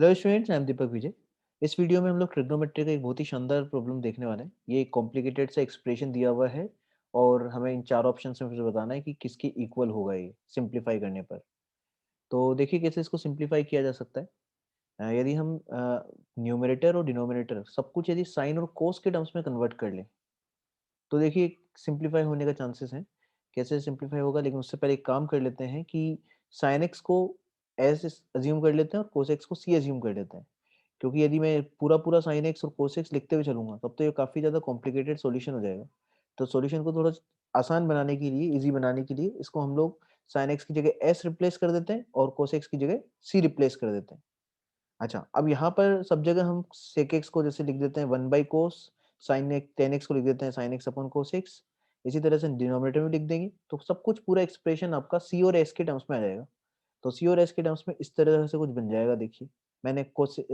Hello students, I am दीपक विजय। इस video में हम लोग ट्रिग्नोमेट्री का एक बहुत ही शानदार प्रॉब्लम देखने वाले हैं। ये एक कॉम्प्लिकेटेड सा एक्सप्रेशन दिया हुआ है और हमें इन चार ऑप्शन में से बताना है कि किसके इक्वल होगा ये सिंप्लीफाई करने पर। तो देखिए कैसे इसको सिंप्लीफाई किया जा सकता है। यदि हम न्यूमरेटर और डिनोमिनेटर सब कुछ यदि साइन और कोस के टर्म्स में कन्वर्ट कर लें तो देखिए सिंप्लीफाई होने का चांसेस हैं। कैसे सिंप्लीफाई होगा, लेकिन उससे पहले एक काम कर लेते हैं कि साइन एक्स को एस अज्यूम कर लेते हैं और कोस एक्स को सी अज्यूम कर लेते हैं। क्योंकि यदि मैं पूरा पूरा साइन एक्स और कोस एक्स लिखते हुए चलूंगा तब तो ये काफी ज्यादा कॉम्प्लिकेटेड सॉल्यूशन हो जाएगा। तो सॉल्यूशन को थोड़ा आसान बनाने के लिए, इजी बनाने के लिए इसको हम लोग साइन एक्स की जगह एस रिप्लेस कर देते हैं और कोस एक्स की जगह सी रिप्लेस कर देते हैं। अच्छा, अब यहाँ पर सब जगह हम सेक एक्स को जैसे लिख देते हैं 1/कोस, साइन एक्स टेन एक्स को लिख देते हैं sine x upon cos x. इसी तरह से डिनोमिनेटर में लिख देंगे तो सब कुछ पूरा एक्सप्रेशन आपका सी और एस के टर्म्स में आ जाएगा। तो सी और एस के टर्म्स में इस तरह से कुछ बन जाएगा। देखिए, मैंने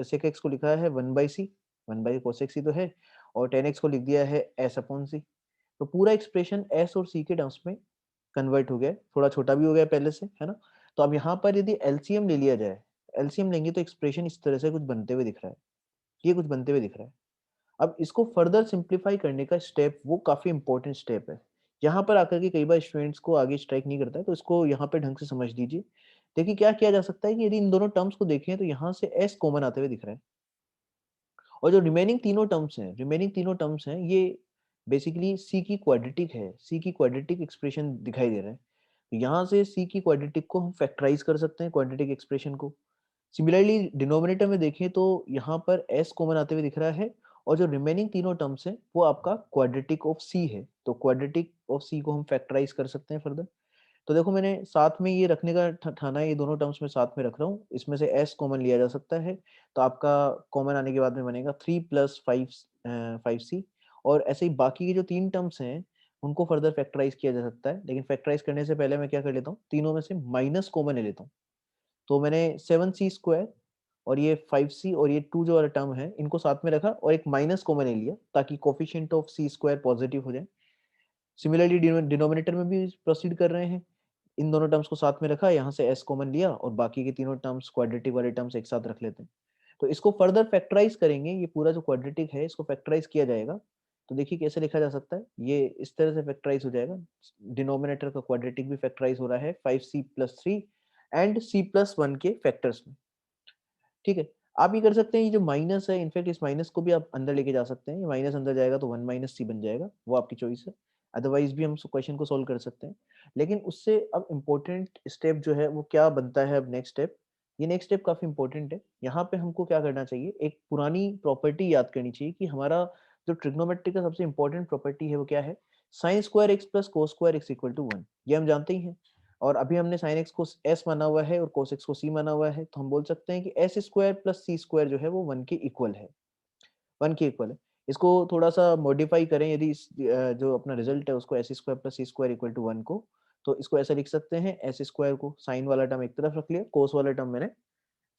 सेक एक्स को लिखा है 1/सी, 1/कोसेक सी तो है, और टेन एक्स को लिख दिया है एस अपॉन सी। तो पूरा एक्सप्रेशन एस और सी के टर्म्स में कन्वर्ट हो गया है, थोड़ा छोटा भी हो गया पहले से, है ना। तो अब यहाँ पर यदि एलसीएम ले लिया जाए, एलसीएम लेंगे तो एक्सप्रेशन इस तरह से कुछ बनते हुए दिख रहा है। ये कुछ बनते हुए दिख रहा है। अब इसको फर्दर सिंप्लीफाई करने का स्टेप वो काफी इंपॉर्टेंट स्टेप है। यहाँ पर आकर के कई बार स्टूडेंट्स को आगे स्ट्राइक नहीं करता है, तो इसको यहाँ पे ढंग से समझ लीजिए। देखिए क्या किया जा सकता है कि यदि इन दोनों टर्म्स को देखें तो यहाँ से एस कॉमन आते हुए दिख रहा है, और जो रिमेनिंग तीनों टर्म्स हैं ये बेसिकली सी की क्वाड्रेटिक है, सी की क्वाड्रेटिक एक्सप्रेशन दिखाई दे रहा है। तो यहाँ से सी की क्वाड्रेटिक को हम फैक्टराइज कर सकते हैं, क्वाड्रेटिक एक्सप्रेशन को। सिमिलरली डिनोमिनेटर में देखें तो यहाँ पर एस कॉमन आते हुए दिख रहा है, और जो रिमेनिंग तीनों टर्म्स हैं वो आपका क्वाड्रेटिक ऑफ सी है। तो क्वाड्रेटिक ऑफ सी को हम फैक्टराइज कर सकते हैं फर्दर। तो देखो मैंने साथ में ये रखने का ठाना है, ये दोनों टर्म्स में साथ में रख रहा हूँ, इसमें से एस कॉमन लिया जा सकता है। तो आपका कॉमन आने के बाद में बनेगा 3 + 5 5 सी। और ऐसे ही बाकी के जो तीन टर्म्स हैं उनको फर्दर फैक्टराइज किया जा सकता है, लेकिन फैक्टराइज करने से पहले मैं क्या कर लेता हूँ, तीनों में से माइनस कॉमन ले लेता हूँ। तो मैंने 7c² और ये 5c और ये 2 जो वाला टर्म है इनको साथ में रखा और एक माइनस कॉमन ले लिया ताकि कोफिशिएंट ऑफ c² पॉजिटिव हो जाए। सिमिलरली डिनोमिनेटर में भी प्रोसीड कर रहे हैं, इन दोनों टर्म्स को साथ में रखा, यहाँ से s कॉमन लिया और बाकी के तीनों टर्म्स क्वाड्रेटिक वाले टर्म्स एक साथ रख लेते हैं। तो इसको फर्दर फैक्टराइज करेंगे, ये पूरा जो क्वाड्रेटिक है इसको फैक्टराइज किया जाएगा। तो देखिए कैसे लिखा जा सकता है, ये इस तरह से फैक्टराइज हो जाएगा। डिनोमिनेटर का क्वाड्रेटिक भी फैक्टराइज हो रहा है 5c+3 एंड c+1 के फैक्टर्स में। ठीक है, आप ये कर सकते हैं, ये जो माइनस है इनफैक्ट इस माइनस को भी आप अंदर लेके जा सकते हैं, ये माइनस अंदर जाएगा तो 1 - c बन जाएगा, वो आपकी चॉइस है। अदरवाइज भी हम क्वेश्चन को सोल्व कर सकते हैं। लेकिन उससे अब इम्पोर्टेंट स्टेप जो है वो क्या बनता है, अब नेक्स्ट स्टेप, ये नेक्स्ट स्टेप काफी इंपॉर्टेंट है। यहाँ पे हमको क्या करना चाहिए, एक पुरानी प्रॉपर्टी याद करनी चाहिए कि हमारा जो ट्रिग्नोमेट्री का सबसे इंपॉर्टेंट प्रॉपर्टी है वो क्या है, sin² x + cos² x = 1। ये हम जानते ही हैं। और अभी हमने sin x को s माना हुआ है और cos x को c माना हुआ है, तो हम बोल सकते हैं कि s² + c² जो है वो 1 के इक्वल है, 1 के इक्वल है। इसको थोड़ा सा मॉडिफाई करें, यदि जो अपना रिजल्ट है उसको s² + c² = 1 को, तो इसको ऐसा लिख सकते हैं, s² को साइन वाला टर्म एक तरफ रख लिया, कोस वाला टर्म मैंने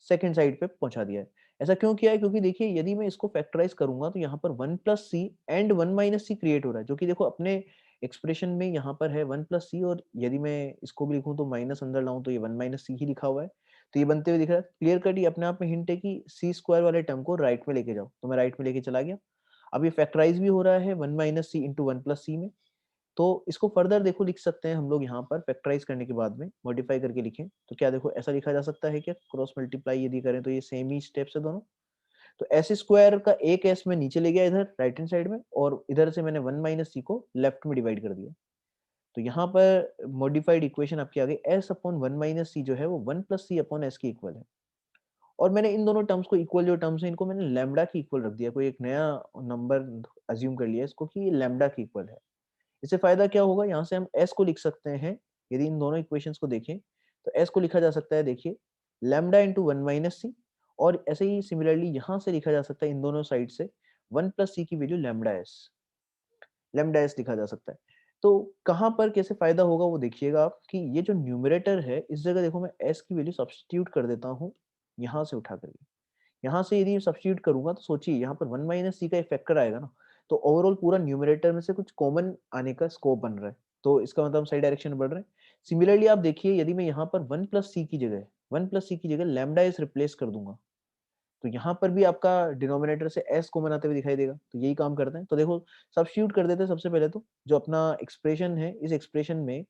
सेकंड साइड पे पहुंचा दिया है। ऐसा क्यों किया है, क्योंकि देखिए यदि मैं इसको फैक्टराइज करूंगा तो यहाँ पर 1 + c एंड 1 - c क्रिएट हो रहा है, जो कि देखो अपने एक्सप्रेशन में यहाँ पर है 1 + c, और यदि मैं इसको भी लिखूं तो माइनस अंदर लाऊं तो ये 1 - c ही लिखा हुआ है। तो ये बनते हुए दिख रहा है क्लियर कट, ये अपने आप में हिंट है कि c² वाले टर्म को राइट में लेके जाओ, तो मैं राइट में लेके चला गया। अब ये फैक्टराइज भी हो रहा है 1 - c इंटू 1 + c में। तो इसको फर्दर देखो लिख सकते हैं हम लोग, यहाँ पर फैक्टराइज करने के बाद में मॉडिफाई करके लिखें तो क्या देखो ऐसा लिखा जा सकता है, क्या क्रॉस मल्टीप्लाई यदि करें तो ये सेम ही स्टेप्स है दोनों। तो s² का एक s में नीचे ले गया इधर राइट हैंड साइड में, और इधर से मैंने 1 - c को लेफ्ट में डिवाइड कर दिया। तो यहाँ पर मॉडिफाइड इक्वेशन आपकी आ गई, s/1 - c जो है वो 1 + c/s के इक्वल है। और मैंने इन दोनों टर्म्स को इक्वल, जो टर्म्स है इनको मैंने लैम्डा की इक्वल रख दिया, कोई एक नया नंबर अज्यूम कर लिया इसको कि ये लैम्डा की इक्वल है। इससे फायदा क्या होगा, यहाँ से हम s को लिख सकते हैं, यदि इन दोनों इक्वेशंस को देखें तो s को लिखा जा सकता है, देखिए लैम्डा इंटू 1 - c। और ऐसे ही सिमिलरली यहाँ से लिखा जा सकता है इन दोनों साइड से 1 + c की वैल्यू लैम्डा एस लिखा जा सकता है। तो कहाँ पर कैसे फायदा होगा वो देखिएगा आप, कि ये जो न्यूमरेटर है इस जगह देखो मैं s की वैल्यू सब्स्टिट्यूट कर देता हूँ, यहाँ से उठा करके। यहाँ से यदि सब्स्टिट्यूट करूंगा तो सोचिए यहाँ पर 1 - c का एक फैक्टर आएगा ना, तो ओवरऑल पूरा न्यूमरेटर में से कुछ कॉमन आने का स्कोप बन रहा है, तो इसका मतलब हम सही डायरेक्शन में बढ़ रहे हैं। सिमिलरली आप देखिए यदि मैं यहाँ पर 1 + c की जगह लैम्डा एस रिप्लेस कर दूंगा, तो यहाँ पर भी आपका डिनोमिनेटर से s कॉमन आते हुए दिखाई देगा, तो यही काम करते हैं। तो देखो सब्स्टिट्यूट कर देते हैं सबसे पहले तो, जो अपना एक्सप्रेशन है, इस एक्सप्रेशन में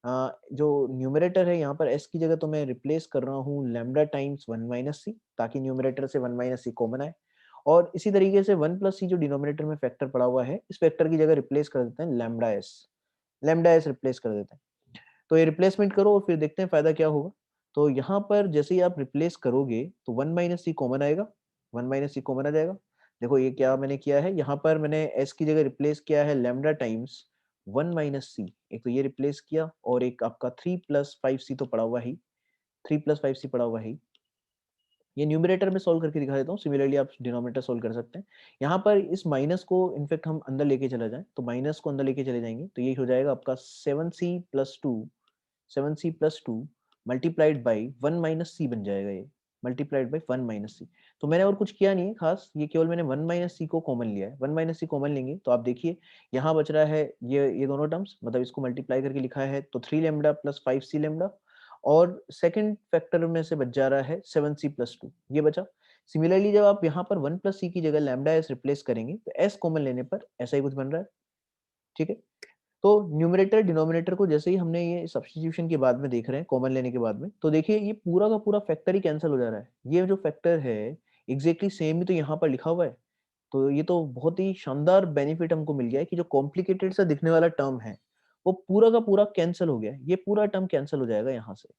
जो न्यूमरेटर है यहाँ पर s की जगह तो मैं रिप्लेस कर रहा हूँ लैम्ब्डा टाइम्स 1 माइनस सी, ताकि न्यूमरेटर से 1 माइनस सी कॉमन आए। और इसी तरीके से 1 प्लस सी जो डिनोमिनेटर में फैक्टर पड़ा हुआ है, इस फैक्टर की जगह रिप्लेस कर देते हैं लैम्ब्डा एस रिप्लेस कर देते हैं। तो ये रिप्लेसमेंट करो और फिर देखते हैं फायदा क्या होगा। तो यहाँ पर जैसे ही आप रिप्लेस करोगे तो 1 माइनस सी कॉमन आएगा, 1 माइनस सी कॉमन आ जाएगा। देखो ये क्या मैंने किया है, यहाँ पर मैंने एस की जगह रिप्लेस किया है लैम्ब्डा टाइम्स 1 माइनस सी, एक तो ये रिप्लेस किया और एक आपका 3 प्लस 5 सी तो पड़ा हुआ ही, 3 प्लस 5 सी पड़ा हुआ ही। ये न्यूमरेटर में सोल्व करके दिखा देता हूँ, सिमिलरली आप डिनोमिनेटर सोल्व कर सकते हैं। यहाँ पर इस माइनस को इनफेक्ट हम अंदर लेके चला जाए, तो माइनस को अंदर लेके चले जाएंगे तो ये हो जाएगा आपका 7c plus 2, 7c plus 2 multiplied by 1 minus C बन जाएगा ये, मल्टीप्लाइड बाई 1 माइनस सी। तो मैंने और कुछ किया नहीं है खास, ये केवल मैंने 1 माइनस सी को कॉमन लिया है। 1 माइनस सी कॉमन लेंगे तो आप देखिए यहाँ बच रहा है ये दोनों टर्म्स, मतलब इसको मल्टीप्लाई करके लिखा है तो 3 लेमडा प्लस 5 सी लेमडा, और सेकंड फैक्टर में से बच जा रहा है 7c प्लस 2, ये बचा। सिमिलरली जब आप यहाँ पर 1 प्लस सी की जगह लैम्डा एस रिप्लेस करेंगे तो एस कॉमन लेने पर ऐसा ही कुछ बन रहा है, ठीक है। तो न्यूमरेटर डिनोमिनेटर को जैसे ही हमने ये सब्स्टिट्यूशन के बाद में देख रहे हैं, कॉमन लेने के बाद में, तो देखिए ये पूरा का पूरा फैक्टर ही कैंसिल हो जा रहा है। ये जो फैक्टर है एग्जैक्टली सेम ही तो यहाँ पर लिखा हुआ है। तो ये तो बहुत ही शानदार बेनिफिट हमको मिल गया है कि जो कॉम्प्लिकेटेड सा दिखने वाला टर्म है वो पूरा का पूरा कैंसिल हो गया है। ये पूरा टर्म कैंसिल हो जाएगा यहाँ से,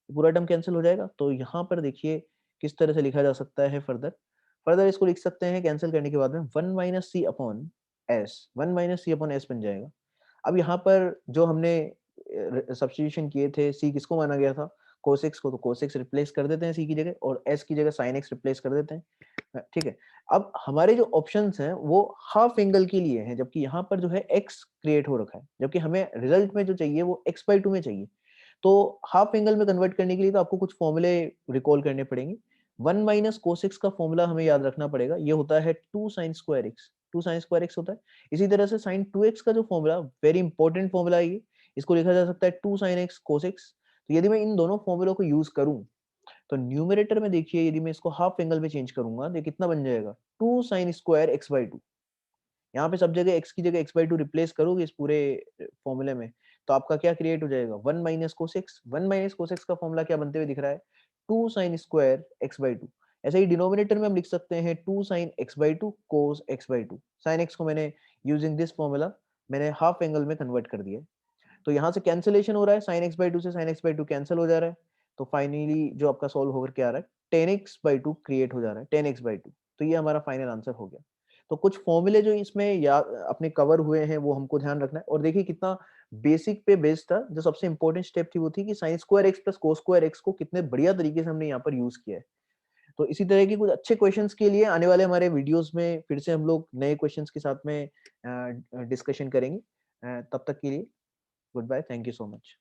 पूरा टर्म कैंसिल हो जाएगा। तो यहाँ पर देखिए किस तरह से लिखा जा सकता है फर्दर, फर्दर इसको लिख सकते हैं कैंसिल करने के बाद में 1 माइनस सी अपॉन एस, 1 माइनस सी अपॉन एस बन जाएगा। अब यहाँ पर जो हमने सब्स्टिट्यूशन किए थे, सी किसको माना गया था, कोसेक्स को, तो कोसेक्स रिप्लेस कर देते हैं सी की जगह और एस की जगह साइन एक्स रिप्लेस कर देते हैं, ठीक है। अब हमारे जो ऑप्शंस हैं वो हाफ एंगल के लिए हैं, जबकि यहाँ पर जो है एक्स क्रिएट हो रखा है, जबकि हमें रिजल्ट में जो चाहिए वो एक्स बाई 2 में चाहिए। तो हाफ एंगल में कन्वर्ट करने के लिए तो आपको कुछ फॉर्मूले रिकॉल करने पड़ेंगे। 1 माइनस कोसेक्स का फॉर्मूला हमें याद रखना पड़ेगा, ये होता है 2 sine square x, 2 sine square x होता है। इसी तरह से साइन 2x का जो फॉर्मूला, वेरी इंपॉर्टेंट फॉर्मूला है ये, इसको लिखा जा सकता है 2 साइन एक्स कोसेक्स। तो यदि मैं इन दोनों फॉर्मूलों को यूज करूं तो न्यूमरेटर में देखिए यदि मैं इसको हाफ एंगल में चेंज करूंगा तो ये कितना बन जाएगा, 2 साइन स्क्वायर एक्स बाई 2। यहाँ पे सब जगह x की जगह x बाई 2 रिप्लेस करोगे इस पूरे फॉर्मूले में, तो आपका क्या क्रिएट हो जाएगा, 1 माइनस कोसेक्स। 1 माइनस कोसेक्स का फॉर्मूला क्या बनते हुए दिख रहा है, 2 साइन स्क्वायर x बाई 2। ऐसे ही डिनोमिनेटर में हम लिख सकते हैं 2 sine x by 2 cos x by 2। Sine x को मैंने यूजिंग दिस फॉर्मूला मैंने हाफ एंगल में कन्वर्ट कर दिया है। तो यहाँ से कैंसिलेशन हो रहा है, साइन एक्स बाई 2 से साइन एक्स बाई 2 कैंसिल हो जा रहा है। तो फाइनली जो आपका सॉल्व होकर के आ रहा है, टेन एक्स बाई 2 क्रिएट हो जा रहा है, 10x बाई 2। तो ये हमारा फाइनल आंसर हो गया। तो कुछ फॉर्मूले जो इसमें या अपने कवर हुए हैं वो हमको ध्यान रखना है। और देखिए कितना बेसिक पे बेस्ड था, जो सबसे इंपॉर्टेंट स्टेप थी वो थी कि sine square x plus cos square x को कितने बढ़िया तरीके से हमने यहाँ पर यूज किया है। तो इसी तरह के कुछ अच्छे क्वेश्चंस के लिए आने वाले हमारे वीडियोस में फिर से हम लोग नए क्वेश्चंस के साथ में डिस्कशन करेंगे। तब तक के लिए good bye, thank you so much.